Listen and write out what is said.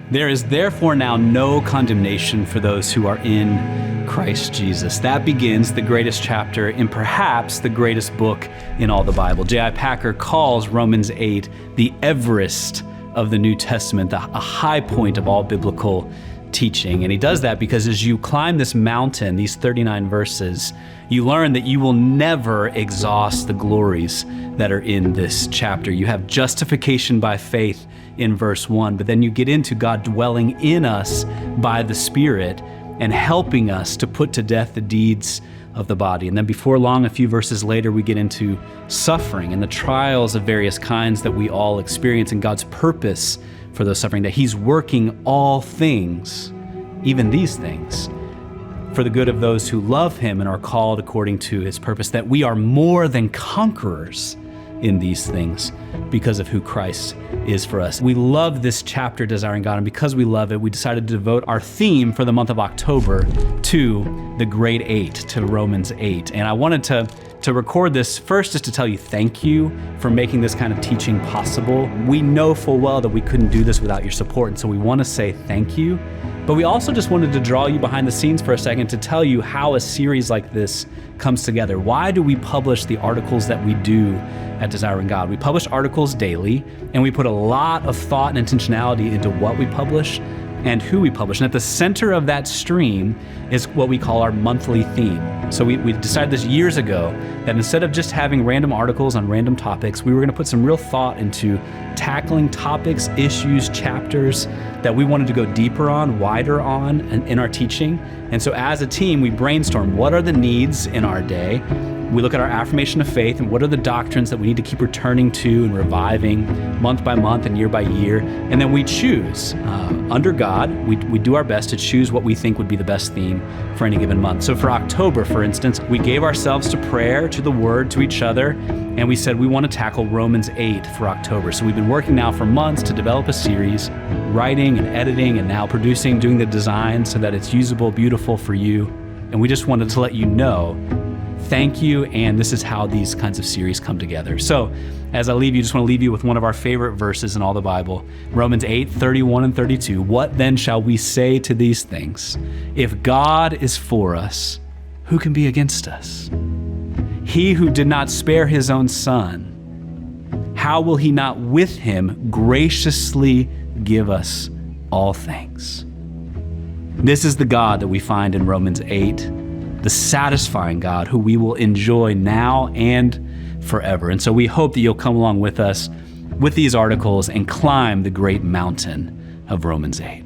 There is therefore now no condemnation for those who are in Christ Jesus. That begins the greatest chapter in perhaps the greatest book in all the Bible. J.I. Packer calls Romans 8 the Everest of the New Testament, a high point of all biblical teaching. And he does that because as you climb this mountain, these 39 verses, you learn that you will never exhaust the glories that are in this chapter. You have justification by faith in verse 1, but then you get into God dwelling in us by the Spirit and helping us to put to death the deeds of the body. And then before long, a few verses later, we get into suffering and the trials of various kinds that we all experience and God's purpose for those suffering, that He's working all things, even these things, for the good of those who love Him and are called according to His purpose, that we are more than conquerors in these things because of who Christ is for us. We love this chapter, Desiring God, and because we love it, we decided to devote our theme for the month of October to the Great Eight, to Romans 8. And I wanted to record this first just to tell you thank you for making this kind of teaching possible. We know full well that we couldn't do this without your support, and so we want to say thank you. But we also just wanted to draw you behind the scenes for a second to tell you how a series like this comes together. Why do we publish the articles that we do at Desiring God? We publish articles daily, and we put a lot of thought and intentionality into what we publish and who we publish. And at the center of that stream is what we call our monthly theme. So we decided this years ago that instead of just having random articles on random topics, we were going to put some real thought into tackling topics, issues, chapters that we wanted to go deeper on, wider on in our teaching. And so as a team, we brainstorm what are the needs in our day. We look at our affirmation of faith and what are the doctrines that we need to keep returning to and reviving month by month and year by year. And then we choose, under God, we do our best to choose what we think would be the best theme for any given month. So for October, for instance, we gave ourselves to prayer, to the Word, to each other, and we said we want to tackle Romans 8 for October. So we've been working now for months to develop a series, writing and editing and now producing, doing the design so that it's usable, beautiful for you. And we just wanted to let you know, thank you, and this is how these kinds of series come together. So as I leave you, just want to leave you with one of our favorite verses in all the Bible, Romans 8, 31 and 32. What then shall we say to these things? If God is for us, who can be against us? He who did not spare His own Son, how will He not with Him graciously give us all things? This is the God that we find in Romans 8, the satisfying God who we will enjoy now and forever. And so we hope that you'll come along with us with these articles and climb the great mountain of Romans 8.